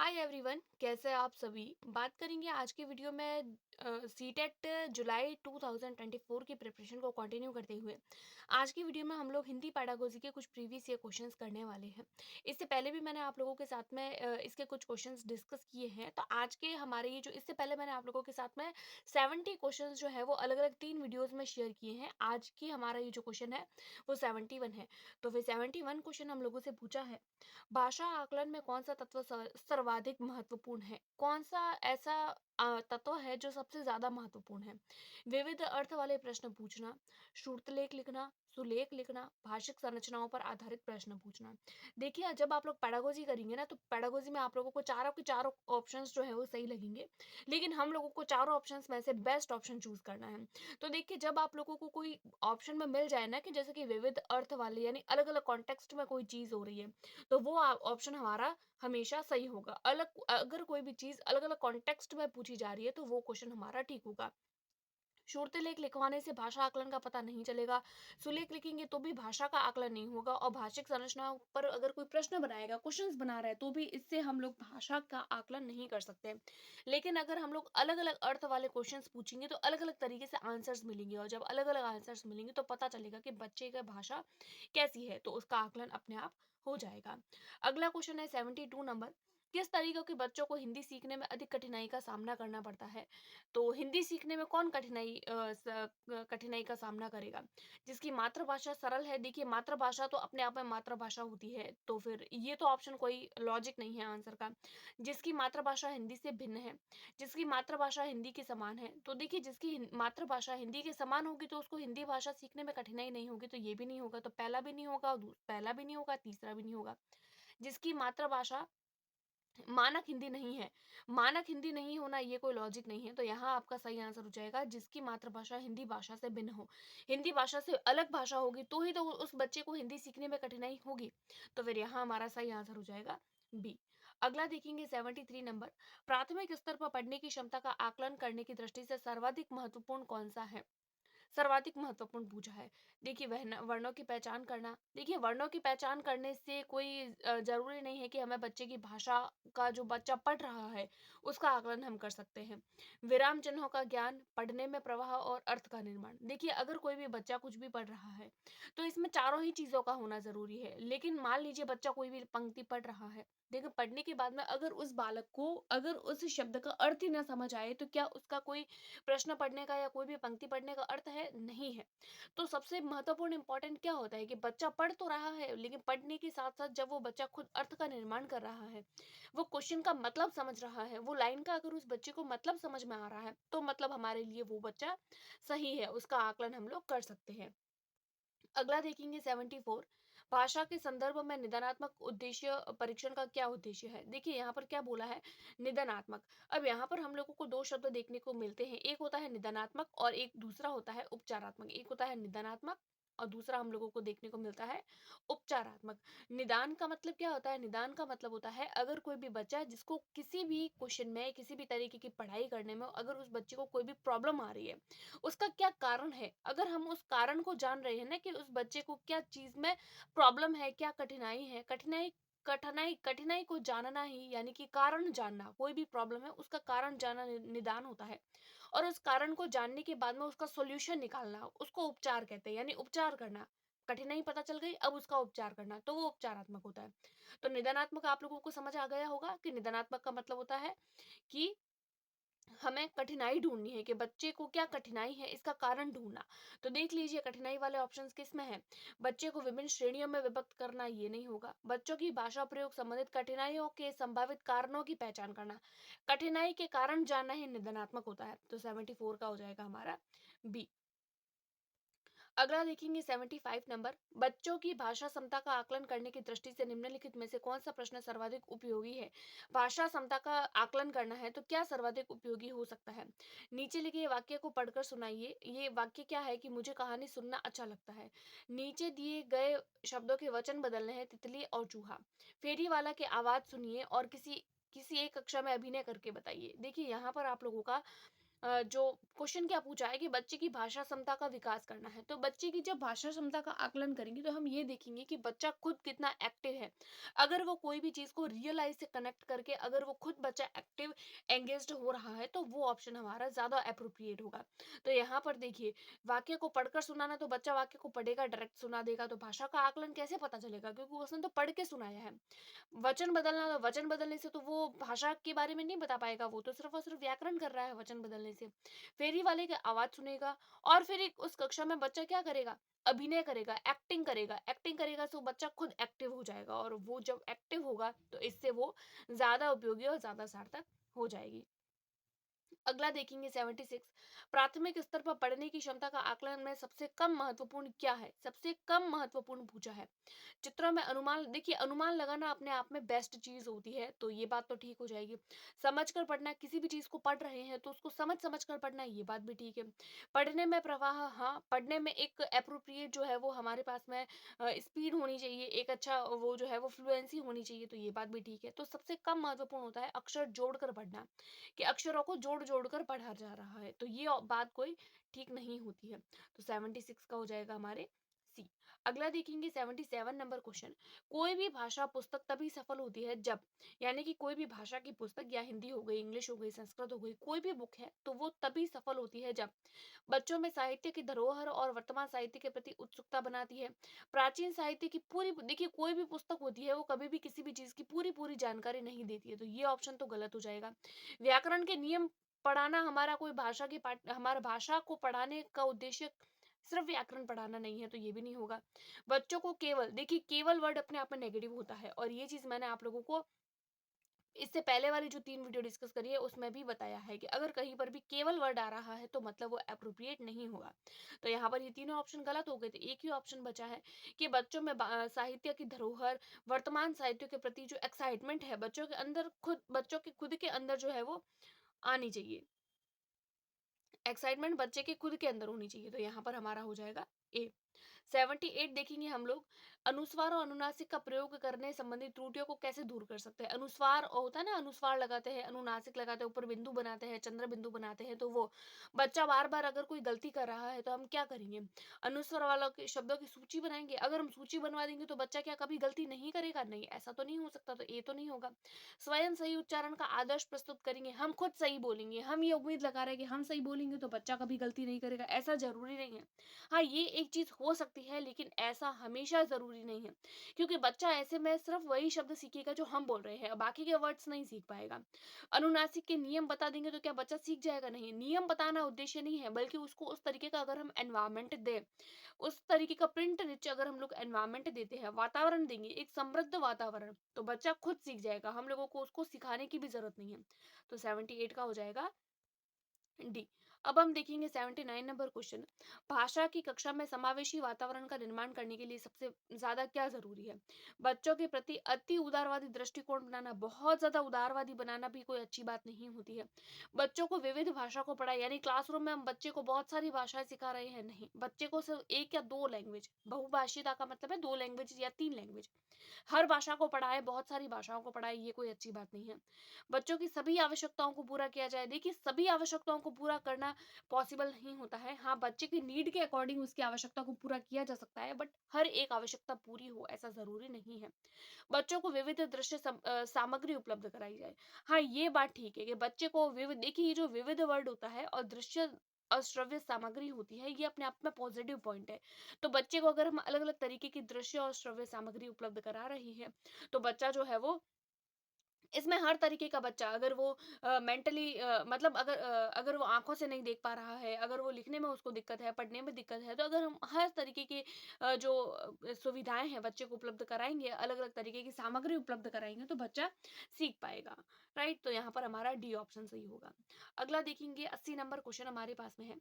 Hi everyone, कैसे हैं आप सभी। बात करेंगे आज की वीडियो में सीटेट जुलाई 2024 की प्रिपरेशन को कंटिन्यू करते हुए। आज की वीडियो में हम लोग हिंदी पैडागोजी के कुछ प्रीवियस ईयर क्वेश्चंस करने वाले हैं। इससे पहले भी मैंने आप लोगों के साथ में इसके कुछ क्वेश्चंस डिस्कस किए हैं। तो आज के हमारे ये जो इससे पहले मैंने आप लोगों के साथ में 70 क्वेश्चंस जो है वो अलग अलग 3 वीडियोज में शेयर किए हैं। आज की हमारा ये जो क्वेश्चन है वो 71 है। तो फिर 71 क्वेश्चन हम लोगों से पूछा है, भाषा आकलन में कौन सा तत्व सर्वाधिक महत्वपूर्ण है? कौन सा ऐसा तत्व है जो सबसे ज्यादा महत्वपूर्ण है? विविध अर्थ वाले प्रश्न पूछना, श्रुतलेख लिखना, सुलेख लिखना, भाषिक संरचनाओं पर आधारित प्रश्न पूछना। देखिए, जब आप लोग पेडागोजी करेंगे ना, तो पेडागोजी में आप लोगों को चारों के चारों ऑप्शंस जो है वो सही लगेंगे, लेकिन हम लोगों को चारों ऑप्शंस में से बेस्ट ऑप्शन चूज करना है। तो देखिए, जब आप लोगों को कोई ऑप्शन में मिल जाए ना कि जैसे कि विविध अर्थ वाले यानी अलग अलग कॉन्टेक्स्ट में कोई चीज हो रही है, तो वो ऑप्शन हमारा हमेशा सही होगा। अलग अगर कोई भी चीज अलग अलग कॉन्टेक्स्ट में पूछी जा रही है तो वो क्वेश्चन हमारा ठीक होगा। शूरतेलेख लिखवाने से भाषा आकलन का पता नहीं चलेगा, सुलेख लिखेंगे तो भी भाषा का आकलन नहीं होगा, और भाषिक संरचनाओं पर अगर कोई प्रश्न बनाएगा, क्वेश्चंस बना रहा है, तो भी इससे हम लोग भाषा का आकलन नहीं कर सकते। लेकिन अगर हम लोग अलग अलग अर्थ वाले क्वेश्चंस पूछेंगे तो अलग अलग तरीके से आंसर्स मिलेंगे, और जब अलग अलग आंसर्स मिलेंगे तो पता चलेगा कि बच्चे का भाषा कैसी है, तो उसका आकलन अपने आप हो जाएगा। अगला क्वेश्चन है 72 नंबर, किस तरीके के बच्चों को हिंदी सीखने में अधिक कठिनाई का सामना करना पड़ता है? तो हिंदी सीखने में कौन कठिनाई का सामना करेगा? जिसकी मातृभाषा सरल है। देखिए, मातृभाषा तो अपने आप में मातृभाषा होती है, तो फिर ये तो ऑप्शन कोई लॉजिक नहीं है आंसर का। जिसकी मातृभाषा हिंदी से भिन्न है, जिसकी मातृभाषा हिंदी के समान है। तो देखिए, जिसकी मातृभाषा हिंदी के समान होगी तो उसको हिंदी भाषा सीखने में कठिनाई नहीं होगी, तो ये भी नहीं होगा, तो पहला भी नहीं होगा, पहला भी नहीं होगा, तीसरा भी नहीं होगा। जिसकी मातृभाषा मानक हिंदी नहीं है, मानक हिंदी नहीं होना ये कोई लॉजिक नहीं है, तो यहाँ आपका सही आंसर हो जाएगा जिसकी मातृभाषा हिंदी भाषा से भिन्न हो। हिंदी भाषा से अलग भाषा होगी तो ही तो उस बच्चे को हिंदी सीखने में कठिनाई होगी, तो फिर यहाँ हमारा सही आंसर हो जाएगा बी। अगला देखेंगे 73 नंबर, प्राथमिक स्तर पर पढ़ने की क्षमता का आकलन करने की दृष्टि से सर्वाधिक महत्वपूर्ण कौन सा है? सर्वाधिक महत्वपूर्ण पूछा है। देखिए, वर्णों की पहचान करना। देखिए, वर्णों की पहचान करने से कोई ज़रूरी नहीं है कि हमें बच्चे की भाषा का जो बच्चा पढ़ रहा है, उसका आकलन हम कर सकते हैं। विराम चिन्हों का ज्ञान, पढ़ने में प्रवाह और अर्थ का निर्माण। देखिए, अगर कोई भी बच्चा कुछ भी पढ़ रहा है, तो इसमें चारों ही चीज़ों का होना ज़रूरी है। लेकिन मान लीजिए बच्चा कोई भी पंक्ति पढ़ रहा है, देखिए पढ़ने के बाद में अगर उस बालक को अगर उस शब्द का अर्थ ही ना समझ आए, तो क्या उसका कोई प्रश्न पढ़ने का या कोई भी पंक्ति पढ़ने का अर्थ है? नहीं है। तो सबसे महत्वपूर्ण इम्पोर्टेंट क्या होता है कि बच्चा पढ़ तो रहा है, लेकिन पढ़ने के साथ-साथ जब वो बच्चा खुद अर्थ का निर्माण कर रहा है, वो क्वेश्चन का मतलब समझ रहा है, वो लाइन का अगर उस बच्चे को मतलब समझ में आ रहा है, तो मतलब हमारे लिए वो बच्चा सही है, उसका आकलन हम लोग कर सकते हैं। अगला देखेंगे 74, भाषा के संदर्भ में निदानात्मक उद्देश्य परीक्षण का क्या उद्देश्य है? देखिए, यहाँ पर क्या बोला है, निदानात्मक। अब यहाँ पर हम लोगों को दो शब्द देखने को मिलते हैं, एक होता है निदानात्मक और एक दूसरा होता है उपचारात्मक। एक होता है निदानात्मक और दूसरा हम लोगों को देखने को मिलता है उपचारात्मक। निदान का मतलब क्या होता है? निदान का मतलब होता है अगर कोई भी बच्चा जिसको किसी भी क्वेश्चन में किसी भी तरीके की पढ़ाई करने में अगर उस बच्चे को कोई भी प्रॉब्लम आ रही है, उसका क्या कारण है? अगर हम उस कारण को जान रहे हैं ना कि उस बच्चे को क्या चीज़ में प्रॉब्लम है, क्या कठिनाई है, कठिनाई को जानना ही यानी कि कारण जानना, कोई भी प्रॉब्लम है उसका कारण जानना निदान होता है। और उस कारण को जानने के बाद में उसका सॉल्यूशन निकालना, उसको उपचार कहते हैं, यानी उपचार करना। कठिनाई पता चल गई, अब उसका उपचार करना, तो वो उपचारात्मक होता है। तो निदानात्मक आप लोगों को समझ आ गया होगा कि निदानात्मक का मतलब होता है कि हमें कठिनाई ढूँढनी है कि बच्चे को क्या कठिनाई है, इसका कारण ढूँढना। तो देख लीजिए कठिनाई वाले ऑप्शंस किसमें हैं? बच्चे को विभिन्न श्रेणियों में विभक्त करना, ये नहीं होगा। बच्चों की भाषा प्रयोग संबंधित कठिनाइयों के संभावित कारणों की पहचान करना। कठिनाई के कारण जानना ही निदानात्मक होता है। तो 74 का हो जाएगा हमारा बी। अगला देखेंगे 75 नंबर, बच्चों की भाषा क्षमता का आकलन करने की दृष्टि से निम्नलिखित में से कौन सा प्रश्न सर्वाधिक उपयोगी है? भाषा क्षमता का आकलन करना है तो क्या सर्वाधिक उपयोगी हो सकता है? नीचे लिखे वाक्य को पढ़कर सुनाइए। ये वाक्य क्या है कि मुझे कहानी सुनना अच्छा लगता है। नीचे दिए गए शब्दों के वचन बदलने हैं, तितली और चूहा। फेरी वाला की आवाज सुनिए और किसी किसी एक कक्षा में अभिनय करके बताइए। देखिए, यहाँ पर आप लोगों का जो क्वेश्चन क्या पूछा है कि बच्चे की भाषा क्षमता का विकास करना है। तो बच्चे की जब भाषा क्षमता का आकलन करेंगे तो हम ये देखेंगे कि बच्चा खुद कितना एक्टिव है। अगर वो कोई भी चीज़ को रियलाइज़ से कनेक्ट करके अगर वो खुद बच्चा एक्टिव एंगेज्ड हो रहा है तो वो ऑप्शन हमारा ज़्यादा एप्रोप्रिएट होगा। तो यहाँ पर देखिए, वाक्य को पढ़कर सुनाना तो बच्चा वाक्य को पढ़ेगा, डायरेक्ट सुना देगा, तो भाषा का आकलन कैसे पता चलेगा? क्योंकि उसने तो पढ़ के सुनाया है। वचन बदलना, तो वचन बदलने से तो वो भाषा के बारे में नहीं बता पाएगा, वो तो सिर्फ और सिर्फ व्याकरण कर रहा है वचन बदलने से। फेरी वाले की आवाज सुनेगा और फिर एक उस कक्षा में बच्चा क्या करेगा? अभिनय करेगा, एक्टिंग करेगा। एक्टिंग करेगा तो बच्चा खुद एक्टिव हो जाएगा, और वो जब एक्टिव होगा तो इससे वो ज्यादा उपयोगी और ज्यादा सार्थक हो जाएगी। अगला देखेंगे 76। प्राथमिक स्तर पर पढ़ने की क्षमता का आकलन में सबसे कम महत्वपूर्ण क्या है? सबसे कम महत्वपूर्ण पूछा है। चित्रों में अनुमान, देखिए अनुमान लगाना अपने आप में बेस्ट चीज होती है, तो ये बात तो ठीक हो जाएगी। समझकर पढ़ना, किसी भी चीज को पढ़ रहे हैं तो उसको समझ समझ कर पढ़ना, ये बात भी ठीक है। पढ़ने में प्रवाह, हाँ पढ़ने में एक अप्रोप्रिएट जो है वो हमारे पास में स्पीड होनी चाहिए, एक अच्छा वो जो है वो फ्लुएंसी होनी चाहिए, तो ये बात भी ठीक है। तो सबसे कम महत्वपूर्ण होता है अक्षर जोड़कर पढ़ना, कि अक्षरों को जोड़ जोड़ कर पढ़ा जा रहा है, तो ये बात कोई ठीक नहीं होती है। तो 76 का हो जाएगा हमारे सी। अगला देखेंगे 77 नंबर क्वेश्चन। कोई भी भाषा पुस्तक तभी सफल होती है जब, यानी कि कोई भी भाषा की पुस्तक, या हिंदी हो गई, इंग्लिश हो गई, संस्कृत हो गई, कोई भी बुक है तो वो तभी सफल होती है जब बच्चों में साहित्य की धरोहर और वर्तमान साहित्य के प्रति उत्सुकता बनाती है। प्राचीन साहित्य की पूरी, देखिए कोई भी पुस्तक होती है वो कभी भी किसी भी चीज की पूरी पूरी जानकारी नहीं देती है, तो ये ऑप्शन तो गलत हो जाएगा। व्याकरण के नियम पढ़ाना, हमारा कोई भाषा की पाठ, हमारा भाषा को पढ़ाने का उद्देश्य सिर्फ व्याकरण पढ़ाना नहीं है, तो ये भी नहीं होगा। बच्चों को केवल, देखिए केवल वर्ड अपने आप में नेगेटिव होता है, और ये चीज मैंने आप लोगों को इससे पहले वाली जो 3 वीडियो डिस्कस करी है उसमें भी बताया है कि अगर कहीं पर भी केवल वर्ड आ रहा है तो मतलब वो एप्रोप्रिएट नहीं होगा। तो यहाँ पर ये तीनों ऑप्शन गलत हो गए थे। एक ही ऑप्शन बचा है कि बच्चों में साहित्य की धरोहर, वर्तमान साहित्य के प्रति जो एक्साइटमेंट है बच्चों के अंदर, खुद बच्चों के खुद के अंदर जो है वो आनी चाहिए। एक्साइटमेंट बच्चे के खुद के अंदर होनी चाहिए, तो यहाँ पर हमारा हो जाएगा ए। 78 देखेंगे हम लोग। अनुस्वार और अनुनासिक का प्रयोग करने संबंधित त्रुटियों को कैसे दूर कर सकते हैं? अनुस्वार होता है ना, अनुस्वार लगाते हैं, अनुनासिक लगाते हैं, ऊपर बिंदु बनाते हैं, चंद्र बिंदु बनाते हैं, तो वो बच्चा बार बार अगर कोई गलती कर रहा है तो हम क्या करेंगे? अनुस्वार वालों के शब्दों की सूची बनाएंगे। अगर हम सूची बनवा देंगे तो बच्चा क्या कभी गलती नहीं करेगा? नहीं, ऐसा तो नहीं हो सकता, तो ये तो नहीं होगा। स्वयं सही उच्चारण का आदर्श प्रस्तुत करेंगे, हम खुद सही बोलेंगे, हम ये उम्मीद लगा रहे हैं कि हम सही बोलेंगे तो बच्चा कभी गलती नहीं करेगा, ऐसा जरूरी नहीं है। हाँ, ये एक चीज हो सकती है लेकिन ऐसा हमेशा जरूरी नहीं है, क्योंकि बच्चा ऐसे में सिर्फ वही शब्द सीखेगा जो हम बोल रहे हैं, बाकी के वर्ड्स नहीं सीख पाएगा। अनुनासिक के नियम बता देंगे तो क्या बच्चा सीख जाएगा? नहीं, नियम बताना उद्देश्य नहीं है, बल्कि उसको उस तरीके का अगर हम एनवायरमेंट दे, उस तरीके का प्रिंट रिच अगर हम लोग एनवायरमेंट देते हैं, वातावरण देंगे, एक समृद्ध वातावरण, तो बच्चा खुद सीख जाएगा, हम लोगों को उसको सिखाने की भी जरूरत नहीं है। तो 78 का हो जाएगा डी। अब हम देखेंगे 79 नंबर क्वेश्चन। भाषा की कक्षा में समावेशी वातावरण का निर्माण करने के लिए सबसे ज्यादा क्या जरूरी है? बच्चों के प्रति अति उदारवादी दृष्टिकोण बनाना, बहुत ज्यादा उदारवादी बनाना भी कोई अच्छी बात नहीं होती है। बच्चों को विविध भाषा को पढ़ाए, यानी क्लासरूम में हम बच्चे को बहुत सारी भाषाएं सिखा रहे हैं, नहीं, बच्चे को सिर्फ एक या दो लैंग्वेज, बहुभाषिता का मतलब है दो लैंग्वेज या तीन लैंग्वेज, हर भाषा को पढ़ाए, बहुत सारी भाषाओं को पढ़ाए, ये कोई अच्छी बात नहीं है। बच्चों की सभी आवश्यकताओं को पूरा किया जाए, देखिए सभी आवश्यकताओं को पूरा करना पॉसिबल नहीं होता है। हाँ, बच्चे की नीड के अकॉर्डिंग उसकी आवश्यकता को पूरा किया जा सकता है, बट हर एक आवश्यकता पूरी हो ऐसा जरूरी नहीं है। बच्चों को विविध दृश्य सामग्री उपलब्ध कराई जाए। हाँ, ये बात ठीक है कि बच्चे को विविध, देखिए ये जो विविध वर्ड होता है और दृश्य और श्रव्य सामग्री होती है, ये अपने आप में पॉजिटिव पॉइंट है। तो बच्चे को अगर हम अलग अलग तरीके की दृश्य और श्रव्य सामग्री उपलब्ध करा रही है तो बच्चा जो है वो, इसमें हर तरीके का बच्चा, अगर वो मेंटली मतलब अगर वो आँखों से नहीं देख पा रहा है, अगर वो लिखने में उसको दिक्कत है, पढ़ने में दिक्कत है, तो अगर हम हर तरीके की जो सुविधाएँ हैं बच्चे को उपलब्ध कराएँगे, अलग-अलग तरीके की सामग्री उपलब्ध कराएँगे तो बच्चा सीख पाएगा, राइट? तो यहाँ पर हमारा डी ऑप्शन सही होगा। अगला देखेंगे 80 नंबर क्वेश्चन हमारे पास में है।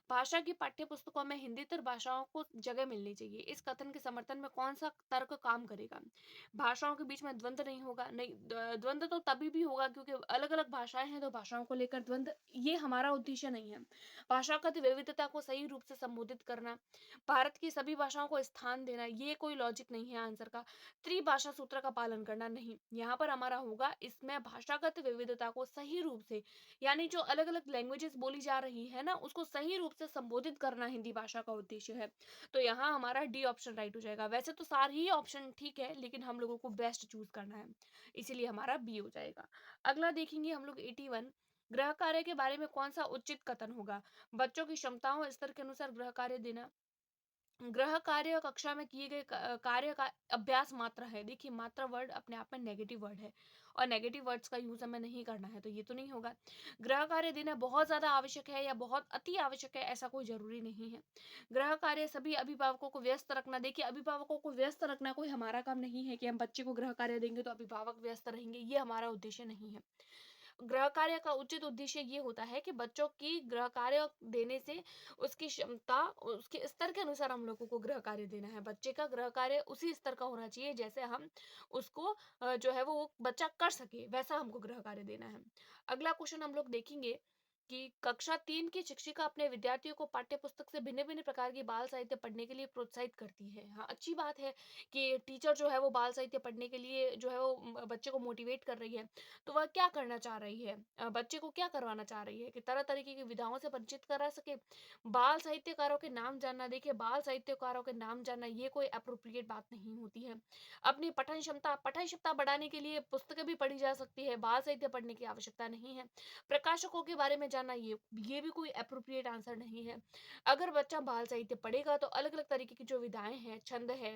भाषा की पाठ्य पुस्तकों में हिंदीतर भाषाओं को जगह मिलनी चाहिए। इस कथन के समर्थन में कौन-सा तर्क काम करेगा? भाषाओं के बीच में द्वंद्व नहीं होगा, नहीं द्वंद्व तो तभी भी होगा क्योंकि अलग अलग भाषाएं हैं, तो भाषाओं को लेकर द्वंद्व, ये हमारा उद्देश्य नहीं है। भाषागत विविधता को सही रूप से संबोधित करना, भारत की सभी भाषाओं को स्थान देना, ये कोई लॉजिक नहीं है आंसर का। त्रिभाषा सूत्र का पालन करना, नहीं, यहाँ पर हमारा होगा इसमें भाषागत भाषागत विविधता को सही रूप से, यानी जो अलग-अलग लैंग्वेजेस बोली जा रही है ना, उसको सही रूप से संबोधित करना हिंदी भाषा का उद्देश्य है। तो यहाँ हमारा डी ऑप्शन राइट हो जाएगा। वैसे तो सारे ही ऑप्शन ठीक है, लेकिन हम लोगों को बेस्ट चूज़ करना है, इसीलिए हमारा बी हो जाएगा। अगला देखेंगे हम लोग 81, गृह कार्य के बारे में कौन-सा उचित कथन होगा? बच्चों की क्षमताओं और स्तर के अनुसार गृह कार्य देना। गृह कार्य कक्षा में किए गए कार्य का अभ्यास मात्रा है। देखिए, मात्रा वर्ड अपने आप में नेगेटिव वर्ड है और नेगेटिव वर्ड्स का यूज हमें नहीं करना है, तो ये तो नहीं होगा। गृह कार्य देना बहुत ज्यादा आवश्यक है या बहुत अति आवश्यक है, ऐसा कोई जरूरी नहीं है। गृह कार्य सभी अभिभावकों को व्यस्त रखना। देखिए, अभिभावकों को व्यस्त रखना कोई हमारा काम नहीं है कि हम बच्चे को गृह कार्य देंगे तो अभिभावक व्यस्त रहेंगे, ये हमारा उद्देश्य नहीं है। गृह कार्य का उचित उद्देश्य ये होता है कि बच्चों की गृह कार्य देने से उसकी क्षमता, उसके स्तर के अनुसार हम लोगों को गृह कार्य देना है। बच्चे का गृह कार्य उसी स्तर का होना चाहिए जैसे हम उसको जो है वो बच्चा कर सके, वैसा हमको गृह कार्य देना है। अगला क्वेश्चन हम लोग देखेंगे कि कक्षा 3 की शिक्षिका अपने विद्यार्थियों को पाठ्य पुस्तक से भिन्न-भिन्न प्रकार की बाल साहित्य पढ़ने के लिए प्रोत्साहित करती है। हाँ, अच्छी बात है कि टीचर जो है वो बाल साहित्य पढ़ने के लिए जो है वो बच्चे को मोटिवेट कर रही है। तो वह क्या करना चाह रही है, बच्चे को क्या करवाना चाह रही है कि तरह तरीके की विधाओं से परिचित करा सके। बाल साहित्यकारों के नाम जानना, देखिए बाल साहित्यकारों के नाम जानना ये कोई अप्रोप्रिएट बात नहीं होती है। अपनी पठन क्षमता बढ़ाने के लिए पुस्तकें भी पढ़ी जा सकती है, बाल साहित्य पढ़ने की आवश्यकता नहीं है। प्रकाशकों के बारे में जानना, ये भी कोई अप्रोप्रिएट आंसर नहीं है। अगर बच्चा बाल साहित्य पढ़ेगा तो अलग अलग तरीके की जो विधाएं हैं, छंद है,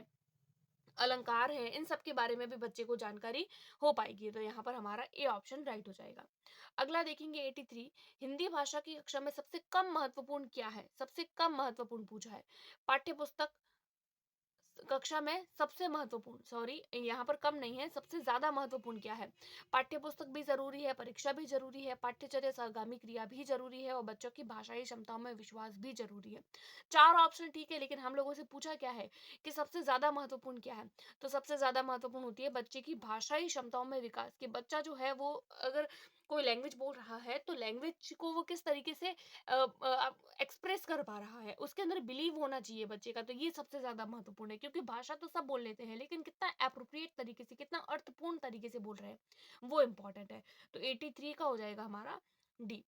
अलंकार है, इन सब के बारे में भी बच्चे को जानकारी हो पाएगी। तो यहाँ पर हमारा ए ऑप्शन राइट हो जाएगा। अगला देखेंगे 83, हिंदी भाषा की कक्षा में सबसे कम महत्वपूर्ण क्या है? सबसे कम महत्वपूर्ण पूछा है। पाठ्य पुस्तक कक्षा में सबसे महत्वपूर्ण, सॉरी यहाँ पर कम नहीं है, सबसे ज्यादा महत्वपूर्ण क्या है? पाठ्य पुस्तक भी जरूरी है, परीक्षा भी जरूरी है, पाठ्यचर्या सहगामी क्रिया भी जरूरी है और बच्चों की भाषाई क्षमताओं में विश्वास भी जरूरी है। चार ऑप्शन ठीक है, लेकिन हम लोगों से पूछा क्या है कि सबसे ज्यादा महत्वपूर्ण क्या है? तो सबसे ज्यादा महत्वपूर्ण होती है बच्चे की भाषाई क्षमताओं में विकास, कि बच्चा जो है वो अगर कोई लैंग्वेज बोल रहा है तो लैंग्वेज को वो किस तरीके से एक्सप्रेस कर पा रहा है, उसके अंदर बिलीव होना चाहिए बच्चे का। तो ये सबसे ज्यादा महत्वपूर्ण है, क्योंकि भाषा तो सब बोल लेते हैं, लेकिन कितना अप्रोप्रिएट तरीके से, कितना अर्थपूर्ण तरीके से बोल रहे हैं, वो इम्पोर्टेंट है। तो 83 का हो जाएगा हमारा डी।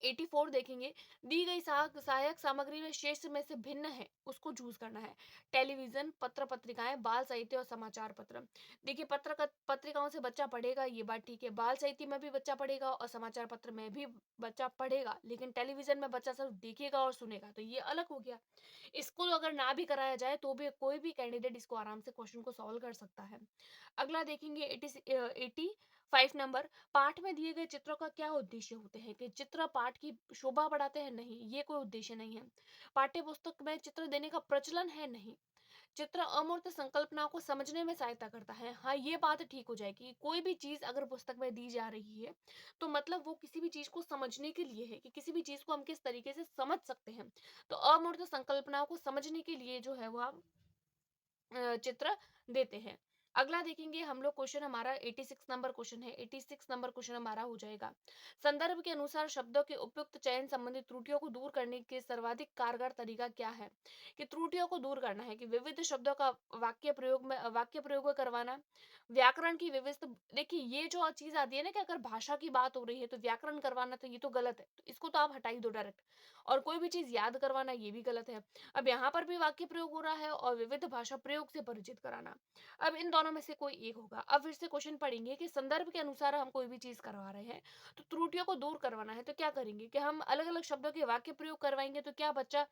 84 देखेंगे, दी गई सहायक सामग्री में शेष में से भिन्न है, उसको चूज करना है। टेलीविजन, पत्र पत्रिकाएं, बाल साहित्य और समाचार पत्र। देखिए, पत्रिकाओं से बच्चा पढ़ेगा, ये बात ठीक है, बाल साहित्य में भी बच्चा पढ़ेगा और समाचार पत्र में भी बच्चा पढ़ेगा, लेकिन टेलीविजन में बच्चा सिर्फ देखेगा और सुनेगा, तो ये अलग हो गया। इसको अगर ना भी कराया जाए तो भी कोई भी कैंडिडेट इसको आराम से क्वेश्चन को सॉल्व कर सकता है। अगला देखेंगे 85 नंबर, पाठ में दिए गए चित्रों का क्या उद्देश्य होते हैं? कि चित्र पाठ की शोभा बढ़ाते हैं? नहीं, ये कोई उद्देश्य नहीं है। पाठ्य पुस्तक में चित्र देने का प्रचलन है? नहीं। चित्र अमूर्त संकल्पनाओं को समझने में सहायता करता है? हाँ, ये बात ठीक हो जाएगी। कोई भी चीज अगर पुस्तक में दी जा रही है तो मतलब वो किसी भी चीज को समझने के लिए है, कि किसी भी चीज को हम किस तरीके से समझ सकते हैं। तो अमूर्त संकल्पनाओं को समझने के लिए जो है वो हम चित्र देते हैं। अगला देखेंगे हम लोग, क्वेश्चन हमारा 86 नंबर क्वेश्चन है। 86 नंबर क्वेश्चन हमारा हो जाएगा, संदर्भ के अनुसार शब्दों के उपयुक्त चयन संबंधी त्रुटियों को दूर करने के सर्वाधिक कारगर तरीका क्या है? कि त्रुटियों को दूर करना है, कि विविध शब्दों का वाक्य प्रयोग करवाना, व्याकरण की व्यवस्था। देखिए, ये जो चीज आती है ना कि अगर भाषा की बात हो रही है तो व्याकरण करवाना, तो ये तो गलत है, तो इसको तो आप हटा ही दो डायरेक्ट। और कोई भी चीज याद करवाना, ये भी गलत है। अब यहाँ पर भी वाक्य प्रयोग हो रहा है और विविध भाषा प्रयोग से परिचित कराना। अब इन दोनों में से कोई एक होगा। अब फिर से क्वेश्चन पढ़ेंगे कि संदर्भ के अनुसार हम कोई भी चीज करवा रहे हैं, तो त्रुटियों को दूर करवाना है, तो क्या करेंगे कि हम अलग अलग शब्दों के वाक्य प्रयोग करवाएंगे, तो क्या बच्चा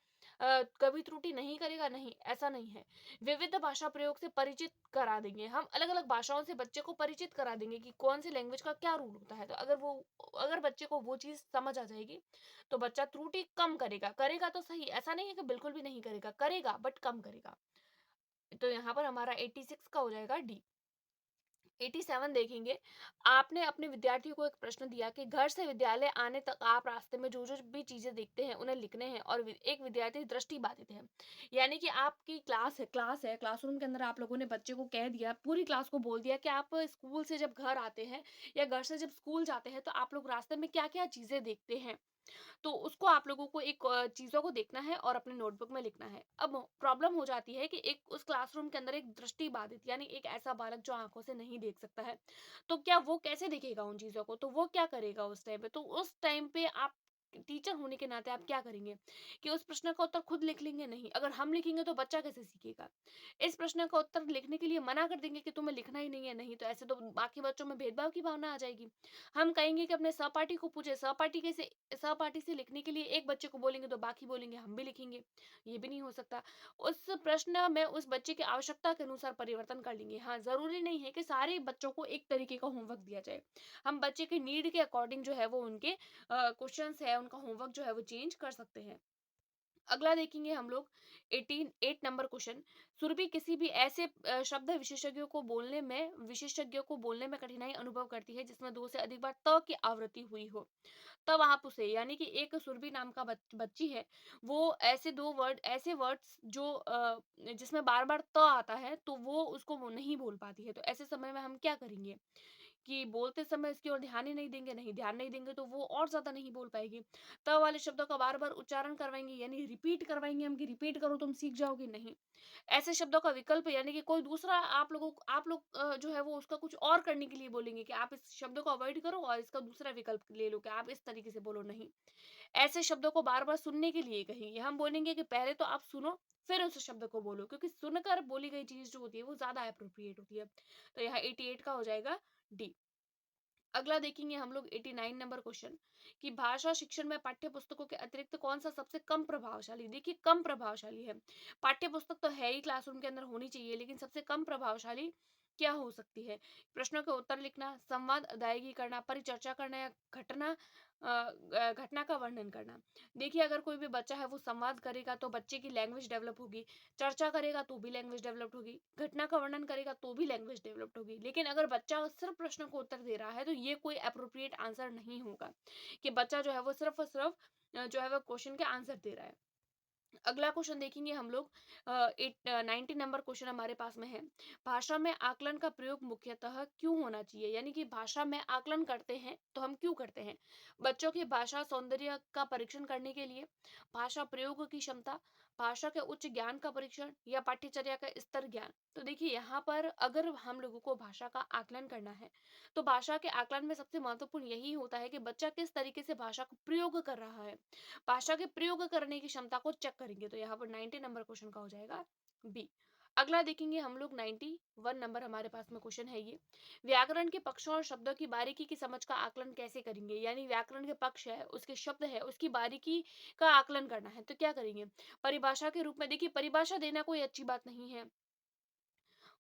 कभी त्रुटि नहीं करेगा? नहीं, ऐसा नहीं है। विविध भाषा प्रयोग से परिचित करा देंगे, हम अलग अलग भाषाओं से बच्चे को परिचित करा देंगे कि कौन सी लैंग्वेज का क्या रूल होता है। तो अगर बच्चे को वो चीज समझ आ जाएगी तो बच्चा त्रुटि कम करेगा। करेगा तो सही, ऐसा नहीं है कि बिल्कुल भी नहीं करेगा, करेगा बट कम करेगा। तो यहाँ पर हमारा 86 का हो जाएगा डी। 87 देखेंगे, आपने अपने विद्यार्थियों को एक प्रश्न दिया कि घर से विद्यालय आने तक आप रास्ते में जो जो भी चीजें देखते हैं उन्हें लिखने हैं, और एक विद्यार्थी दृष्टि बाधित है। यानी कि आपकी क्लास है, क्लासरूम के अंदर आप लोगों ने बच्चे को कह दिया, पूरी क्लास को बोल दिया कि आप स्कूल से जब घर आते हैं या घर से जब स्कूल जाते हैं तो आप लोग रास्ते में क्या क्या चीजें देखते हैं। तो उसको आप लोगों को एक चीज़ों को देखना है और अपने नोटबुक में लिखना है। अब प्रॉब्लम हो जाती है कि एक उस क्लासरूम के अंदर एक दृष्टि बाधित यानी एक ऐसा बालक जो आँखों से नहीं देख सकता है, तो क्या वो कैसे देखेगा उन चीज़ों को? तो वो क्या करेगा उस टाइम पे? तो उस टाइम पे आप टीचर होने के नाते आप क्या करेंगे कि उस प्रश्न का उत्तर खुद लिख लेंगे? नहीं। अगर हम लिखेंगे तो बच्चा कैसे सीखेगा? इस प्रश्न का उत्तर लिखने के लिए मना कर देंगे कि तुम्हें लिखना ही नहीं है, नहीं तो ऐसे तो बाकी बच्चों में भेदभाव की भावना आ जाएगी। हम कहेंगे कि अपने सहपाठी को पूछे, सहपाठी से लिखने के लिए एक बच्चे को बोलेंगे तो बाकी बोलेंगे हम भी लिखेंगे, ये भी नहीं हो सकता। उस प्रश्न में उस बच्चे की आवश्यकता के अनुसार परिवर्तन कर लेंगे। हाँ, ज़रूरी नहीं है कि सारे बच्चों को एक तरीके का होमवर्क दिया जाए। हम बच्चे की नीड के अकॉर्डिंग जो है वो उनके क्वेश्चंस है, उनका होमवर्क जो है वो चेंज कर सकते हैं। अगला देखेंगे हम लोग 8 नंबर क्वेश्चन। सुरभि किसी भी ऐसे शब्द विशेषज्ञों को बोलने में कठिनाई अनुभव करती है जिसमें 2 से अधिक बार त की आवृत्ति हुई हो। तब आप उसे यानी कि एक सुरभि नाम का बच्ची है, वो ऐसे वर्ड्स जो जिसमें बार-बार त आता है, तो वो नहीं बोल पाती है। तो ऐसे समय में हम क्या करेंगे? कि बोलते समय इसकी ओर ध्यान ही नहीं देंगे, नहीं ध्यान नहीं देंगे तो वो और ज़्यादा नहीं बोल पाएगी। त वाले शब्दों का बार-बार उच्चारण करवाएँगे यानी रिपीट करवाएँगे हम कि रिपीट करो तुम सीख जाओगे, नहीं। ऐसे शब्दों का विकल्प यानी कि कोई दूसरा आप लोग जो है वो उसका कुछ और करने के लिए बोलेंगे कि आप इस शब्द को अवॉइड करो और इसका दूसरा विकल्प ले लो कि आप इस तरीके से बोलो, नहीं। ऐसे शब्दों को बार-बार सुनने के लिए कहेंगे। हम बोलेंगे कि पहले तो आप सुनो, फिर उस शब्द को बोलो क्योंकि सुनकर बोली गई चीज़ जो होती है वो ज़्यादा एप्रोप्रिएट होती है। तो यहाँ 88 का हो जाएगा डी। अगला देखेंगे हम लोग 89 नंबर क्वेश्चन कि भाषा शिक्षण में पाठ्य पुस्तकों के अतिरिक्त कौन सा सबसे कम प्रभावशाली, देखिए कम प्रभावशाली है। पाठ्य पुस्तक तो है ही क्लासरूम के अंदर होनी चाहिए लेकिन सबसे कम प्रभावशाली क्या हो सकती है? प्रश्नों के उत्तर लिखना, संवाद अदायगी करना, परिचर्चा करना या घटना का वर्णन करना। देखिए अगर कोई भी बच्चा है वो संवाद करेगा तो बच्चे की लैंग्वेज डेवलप होगी, चर्चा करेगा तो भी लैंग्वेज डेवलप होगी, घटना का वर्णन करेगा तो भी लैंग्वेज डेवलप्ड होगी। लेकिन अगर बच्चा सिर्फ प्रश्न को उत्तर दे रहा है तो ये कोई एप्रोप्रिएट आंसर नहीं होगा कि बच्चा जो है वो सिर्फ और सिर्फ जो है वो क्वेश्चन के आंसर दे रहा है। अगला क्वेश्चन देखेंगे हम लोग 90 नंबर क्वेश्चन हमारे पास में है। भाषा में आकलन का प्रयोग मुख्यतः क्यों होना चाहिए? यानी कि भाषा में आकलन करते हैं तो हम क्यों करते हैं? बच्चों के भाषा सौंदर्य का परीक्षण करने के लिए, भाषा प्रयोग की क्षमता, भाषा के उच्च ज्ञान का परीक्षण या पाठ्यचर्या का स्तर ज्ञान। तो देखिए यहाँ पर अगर हम लोगों को भाषा का आकलन करना है तो भाषा के आकलन में सबसे महत्वपूर्ण यही होता है कि बच्चा किस तरीके से भाषा को प्रयोग कर रहा है। भाषा के प्रयोग करने की क्षमता को चेक करेंगे तो यहाँ पर 90 नंबर क्वेश्चन का हो जाएगा बी। अगला देखेंगे हम लोग 91 नंबर हमारे पास में क्वेश्चन है ये। व्याकरण के पक्षों और शब्दों की बारीकी की समझ का आकलन कैसे करेंगे? यानी व्याकरण के पक्ष है, उसके शब्द है, उसकी बारीकी का आकलन करना है तो क्या करेंगे? परिभाषा के रूप में देखिए परिभाषा देना कोई अच्छी बात नहीं है।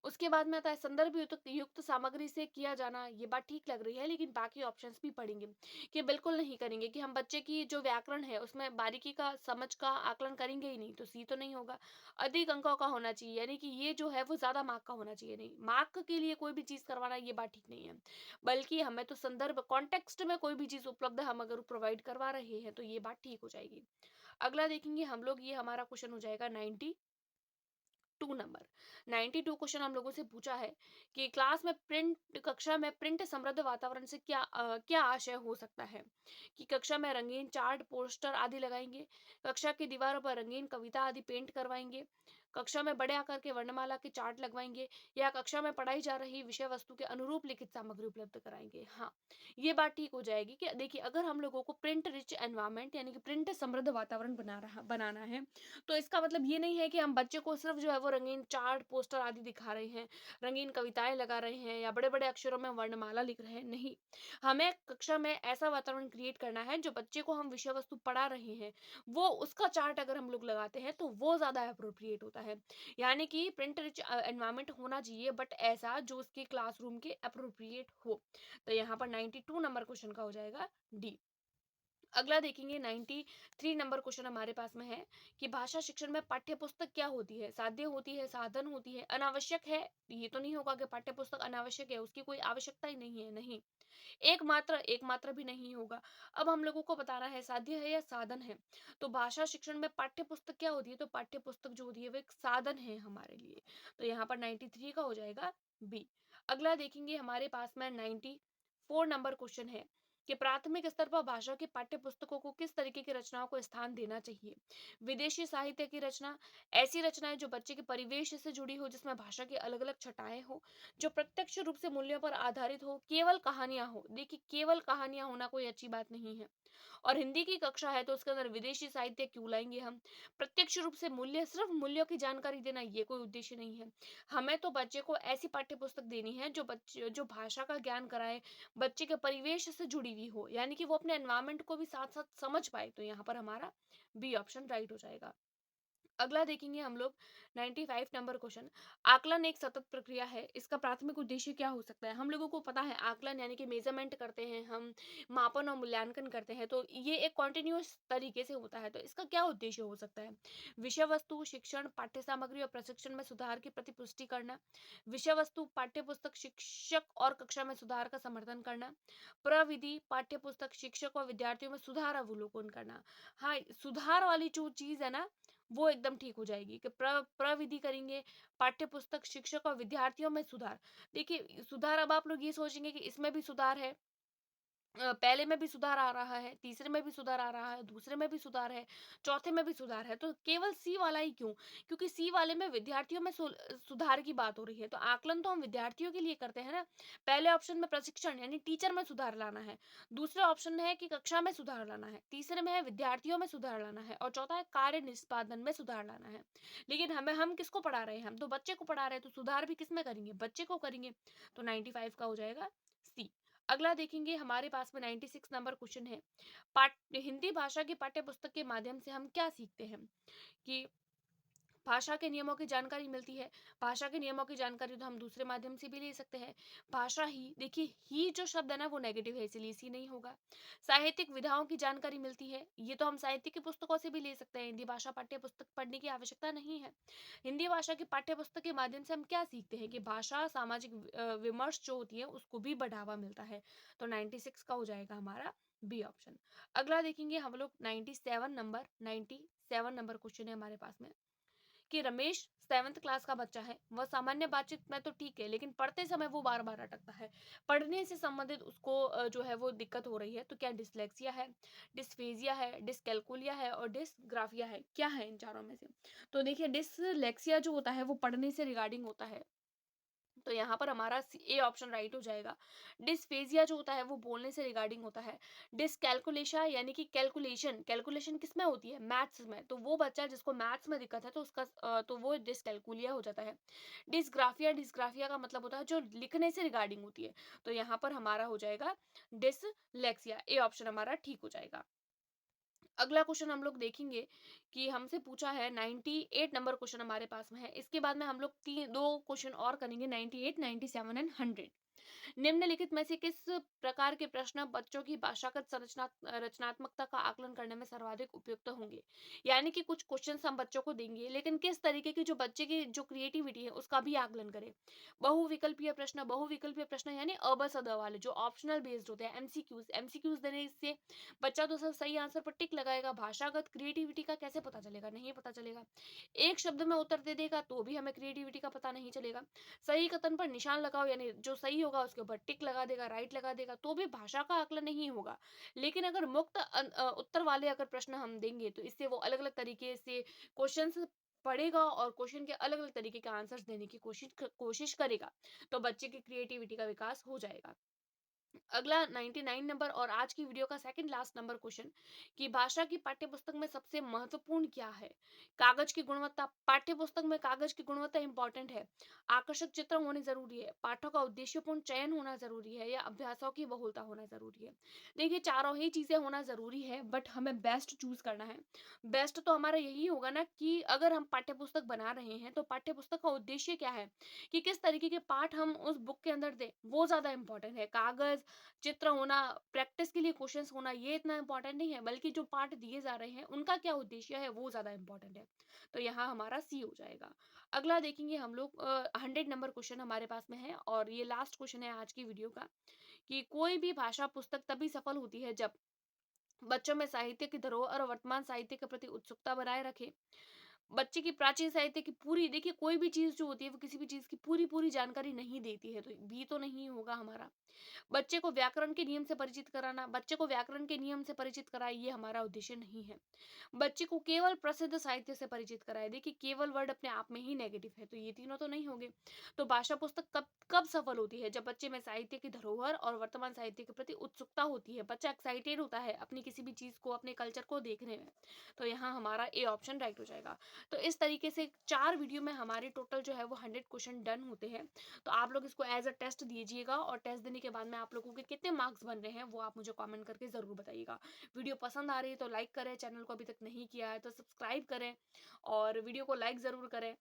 उसके बाद में आता है संदर्भ युक्त युक्त सामग्री से किया जाना, ये बात ठीक लग रही है लेकिन बाकी ऑप्शंस भी पढ़ेंगे कि बिल्कुल नहीं करेंगे कि हम बच्चे की जो व्याकरण है उसमें बारीकी का समझ का आकलन करेंगे ही नहीं तो सी तो नहीं होगा। अधिक अंकों का होना चाहिए यानी कि ये जो है वो ज्यादा मार्क का होना चाहिए, नहीं मार्क के लिए कोई भी चीज करवाना ये बात ठीक नहीं है। बल्कि हमें तो संदर्भ कॉन्टेक्स्ट में कोई भी चीज उपलब्ध हम अगर प्रोवाइड करवा रहे हैं तो ये बात ठीक हो जाएगी। अगला देखेंगे हम लोग, ये हमारा क्वेश्चन हो जाएगा 92 नंबर। 92 क्वेश्चन हम लोगों से पूछा है कि कक्षा में प्रिंट समृद्ध वातावरण से क्या आशय हो सकता है? कि कक्षा में रंगीन चार्ट पोस्टर आदि लगाएंगे, कक्षा की दीवारों पर रंगीन कविता आदि पेंट करवाएंगे, कक्षा में बड़े आकार के वर्णमाला के चार्ट लगवाएंगे या कक्षा में पढ़ाई जा रही विषय वस्तु के अनुरूप लिखित सामग्री उपलब्ध कराएंगे। हाँ, ये बात ठीक हो जाएगी कि देखिए अगर हम लोगों को प्रिंट रिच एनवायरमेंट यानी कि प्रिंट समृद्ध वातावरण बनाना है तो इसका मतलब ये नहीं है कि हम बच्चे को सिर्फ जो है वो रंगीन चार्ट पोस्टर आदि दिखा रहे हैं, रंगीन कविताएं लगा रहे हैं या बड़े बड़े अक्षरों में वर्णमाला लिख रहे हैं, नहीं। हमें कक्षा में ऐसा वातावरण क्रिएट करना है जो बच्चे को हम विषय वस्तु पढ़ा रहे हैं वो उसका चार्ट अगर हम लोग लगाते हैं तो वो ज्यादा अप्रोप्रिएट होता है। यानी कि प्रिंट रिच एनवायरमेंट होना चाहिए बट ऐसा जो उसके क्लासरूम के अप्रोप्रिएट हो। तो यहाँ पर 92 नंबर क्वेश्चन का हो जाएगा डी। अगला देखेंगे 93 नंबर क्वेश्चन हमारे पास में है कि भाषा शिक्षण में पाठ्य पुस्तक क्या होती है? साध्य होती है, साधन होती है, अनावश्यक है? ये तो नहीं होगा कि पाठ्य पुस्तक अनावश्यक है, उसकी कोई आवश्यकता ही नहीं है, नहीं। एकमात्र भी नहीं होगा। अब हम लोगों को बताना है साध्य है या साधन है। तो भाषा शिक्षण में पाठ्य पुस्तक क्या होती है? तो पाठ्य पुस्तक जो होती है वो एक साधन है हमारे लिए। तो यहाँ पर 93 का हो जाएगा बी। अगला देखेंगे हमारे पास में 94 नंबर क्वेश्चन है कि प्राथमिक स्तर पर भाषा की पाठ्य पुस्तकों को किस तरीके की रचनाओं को स्थान देना चाहिए। विदेशी साहित्य की रचना, ऐसी रचनाएं जो बच्चे के परिवेश से जुड़ी हो, जिसमें भाषा की अलग अलग छटाएं हो, जो प्रत्यक्ष रूप से मूल्यों पर आधारित हो, केवल कहानियां हो। देखिए, केवल कहानियां होना कोई अच्छी बात नहीं है। और हिंदी की कक्षा है तो उसके अंदर विदेशी साहित्य क्यों लाएंगे हम? प्रत्यक्ष रूप से मूल्य, सिर्फ मूल्यों की जानकारी देना, ये कोई उद्देश्य नहीं है। हमें तो बच्चे को ऐसी पाठ्य पुस्तक देनी है जो बच्चे, जो भाषा का ज्ञान कराए, बच्चे के परिवेश से जुड़ी हुई हो, यानी कि वो अपने एनवायरमेंट को भी साथ साथ समझ पाए। तो यहाँ पर हमारा बी ऑप्शन राइट हो जाएगा। अगला देखेंगे हम लोग 95 नंबर क्वेश्चन। आकलन एक सतत प्रक्रिया है, इसका प्राथमिक उद्देश्य क्या हो सकता है? हम लोगों को पता है आकलन यानी कि मेजरमेंट करते हैं हम, मापन और मूल्यांकन करते हैं, तो ये एक कॉन्टिन्यूअस तरीके से होता है। तो इसका क्या उद्देश्य हो सकता है? विषय वस्तु, शिक्षण, पाठ्य सामग्री और प्रशिक्षण में सुधार की प्रतिपुष्टि करना। विषय वस्तु, पाठ्य पुस्तक, शिक्षक और कक्षा में सुधार का समर्थन करना। प्रविधि, पाठ्य पुस्तक, शिक्षक और विद्यार्थियों में सुधार अवलोकन करना। हाँ, सुधार वाली जो चीज है ना, वो एकदम ठीक हो जाएगी कि प्रविधि करेंगे, पाठ्य पुस्तक, शिक्षक और विद्यार्थियों में सुधार। देखिए, सुधार, अब आप लोग ये सोचेंगे कि इसमें भी सुधार है, पहले में भी सुधार आ रहा है, तीसरे में भी सुधार आ रहा है, दूसरे में भी सुधार है, चौथे में भी सुधार है, तो केवल सी वाला ही क्यों? क्योंकि सी वाले में विद्यार्थियों में सुधार की बात हो रही है, तो आकलन तो हम विद्यार्थियों के लिए करते हैं ना। पहले ऑप्शन में प्रशिक्षण यानी टीचर में सुधार लाना है, दूसरे ऑप्शन में है कि कक्षा में सुधार लाना है, तीसरे में है विद्यार्थियों में सुधार लाना है, और चौथा है कार्य निष्पादन में सुधार लाना है। लेकिन हम किसको पढ़ा रहे हैं? हम तो बच्चे को पढ़ा रहे हैं, तो सुधार भी किसमें करेंगे? बच्चे को करेंगे। तो 95 का हो जाएगा सी। अगला देखेंगे, हमारे पास में 96 नंबर क्वेश्चन है। पाठ हिंदी भाषा की पाठ्य पुस्तक के माध्यम से हम क्या सीखते हैं? कि भाषा के नियमों की जानकारी मिलती है। भाषा के नियमों की जानकारी तो हम दूसरे माध्यम से भी ले सकते हैं। भाषा ही, देखिए ही जो शब्द है ना वो नेगेटिव है, इसलिए सी नहीं होगा। साहित्यिक विधाओं की जानकारी मिलती है, ये तो हम साहित्य की पुस्तकों से भी ले सकते हैं। हिंदी भाषा पाठ्य पुस्तक पढ़ने की आवश्यकता नहीं है। हिंदी भाषा की पाठ्य पुस्तक के माध्यम से हम क्या सीखते हैं? कि भाषा, सामाजिक विमर्श जो होती है उसको भी बढ़ावा मिलता है। तो 96 का हो जाएगा हमारा बी ऑप्शन। अगला देखेंगे हम लोग 97 नंबर क्वेश्चन है हमारे पास में, कि रमेश 7th क्लास का बच्चा है, वह सामान्य बातचीत में तो ठीक है, लेकिन पढ़ते समय वो बार बार अटकता है। पढ़ने से संबंधित उसको जो है वो दिक्कत हो रही है, तो क्या डिसलेक्सिया है, डिस्फेजिया है, डिसकैलकुलिया है और डिसग्राफिया है? क्या है इन चारों में से? तो देखिए, डिसलेक्सिया जो होता है वो पढ़ने से रिगार्डिंग होता है, तो यहाँ पर हमारा ए ऑप्शन राइट हो जाएगा। डिस्फेजिया जो होता है वो बोलने से रिगार्डिंग होता है। डिसकैलकुलेशन यानी कि कैलकुलेशन, कैलकुलेशन किस में होती है? मैथ्स में। तो वो बच्चा जिसको मैथ्स में दिक्कत है तो उसका तो वो डिसकैलकुलिया हो जाता है। डिसग्राफिया, डिसग्राफिया का मतलब होता है जो लिखने से रिगार्डिंग होती है, तो यहाँ पर हमारा हो जाएगा डिसलेक्सिया। ए ऑप्शन हमारा ठीक हो जाएगा। अगला क्वेश्चन हम लोग देखेंगे कि हमसे पूछा है, 98 नंबर क्वेश्चन हमारे पास में है। इसके बाद में हम लोग तीन दो क्वेश्चन और करेंगे, 98, 97 एंड 100। निम्नलिखित में से किस प्रकार के प्रश्न बच्चों की भाषागत रचनात्मकता का आकलन करने में सर्वाधिक उपयुक्त होंगे? यानी कि कुछ क्वेश्चंस हम बच्चों को देंगे, लेकिन किस तरीके की जो बच्चे की जो क्रिएटिविटी है उसका भी आकलन करें। बहुविकल्पीय प्रश्न, बहुविकल्पीय प्रश्न यानी अ ब स द वाले जो ऑप्शनल बेस्ड होते हैं, एमसीक्यूज, एमसीक्यूज देने से बच्चा तो सब सही आंसर पर टिक लगाएगा, भाषागत क्रिएटिविटी का कैसे पता चलेगा? नहीं पता चलेगा। एक शब्द में उत्तर दे देगा तो भी हमें क्रिएटिविटी का पता नहीं चलेगा। सही कथन पर निशान लगाओ यानी जो सही होगा उसके ऊपर टिक लगा देगा, राइट लगा देगा, तो भी भाषा का आकलन नहीं होगा। लेकिन अगर मुक्त उत्तर वाले अगर प्रश्न हम देंगे तो इससे वो अलग अलग तरीके से क्वेश्चंस पढ़ेगा और क्वेश्चन के अलग अलग तरीके के आंसर्स देने की कोशिश करेगा, तो बच्चे की क्रिएटिविटी का विकास हो जाएगा। अगला 99 नंबर और आज की वीडियो का सेकंड लास्ट नंबर क्वेश्चन, कि भाषा की पाठ्यपुस्तक में सबसे महत्वपूर्ण क्या है? कागज की गुणवत्ता, पाठ्यपुस्तक में कागज की गुणवत्ता इंपॉर्टेंट है, आकर्षक चित्र होने जरूरी है, पाठों का उद्देश्यपूर्ण चयन होना जरूरी है, या अभ्यासों की बहुलता होना जरूरी है? देखिए, चारों ही चीजें होना जरूरी है, बट हमें बेस्ट चूज करना है। बेस्ट तो हमारा यही होगा ना कि अगर हम पाठ्यपुस्तक बना रहे हैं तो पाठ्यपुस्तक का उद्देश्य क्या है, कि किस तरीके के पाठ हम उस बुक के अंदर दें, वो ज्यादा इंपॉर्टेंट है। कागज, चित्र होना, प्रैक्टिस के लिए क्वेश्चंस होना, ये इतना इंपॉर्टेंट नहीं है, बल्कि जो पाठ दिए जा रहे हैं उनका क्या उद्देश्य है वो ज्यादा इंपॉर्टेंट है। तो यहाँ हमारा सी हो जाएगा। अगला देखेंगे हम लोग, 100 नंबर क्वेश्चन हमारे पास में है और ये लास्ट क्वेश्चन है आज की वीडियो का, कि कोई भी भाषा पुस्तक तभी सफल होती है जब बच्चों में साहित्य की धरोहर और वर्तमान साहित्य के प्रति उत्सुकता बनाए रखे, बच्चे की प्राचीन साहित्य की पूरी देखिए कोई भी चीज़ जो होती है वो किसी भी चीज़ की पूरी-पूरी जानकारी नहीं देती है, तो बी तो नहीं होगा हमारा। बच्चे को व्याकरण के नियम से परिचित कराना, बच्चे को व्याकरण के नियम से परिचित कराए ये हमारा उद्देश्य नहीं है। बच्चे को केवल प्रसिद्ध साहित्य से परिचित कराएँ। देखिए केवल वर्ड अपने आप में ही नेगेटिव है, तो ये तीनों तो नहीं होंगे। तो भाषा पुस्तक कब कब सफल होती है? जब बच्चे में साहित्य की धरोहर और वर्तमान साहित्य के प्रति उत्सुकता होती है। बच्चा एक्साइटेड होता है अपनी किसी भी चीज़ को, अपने कल्चर को देखने में। तो यहाँ हमारा ए ऑप्शन राइट हो जाएगा। तो इस तरीके से 4 वीडियो में हमारे टोटल जो है वो 100 क्वेश्चन डन होते हैं। तो आप लोग इसको एज़ अ टेस्ट दीजिएगा और टेस्ट देने के बाद में आप लोगों के कितने मार्क्स बन रहे हैं, वो आप मुझे कमेंट करके ज़रूर बताइएगा। वीडियो पसंद आ रही है तो लाइक करें, चैनल को अभी तक नहीं किया है तो सब्सक्राइब करें और वीडियो को लाइक ज़रूर करें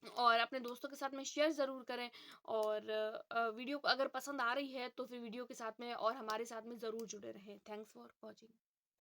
और अपने दोस्तों के साथ में शेयर ज़रूर करें और वीडियो अगर पसंद आ रही है तो फिर वीडियो के साथ में और हमारे साथ में ज़रूर जुड़े रहें। Thanks for watching.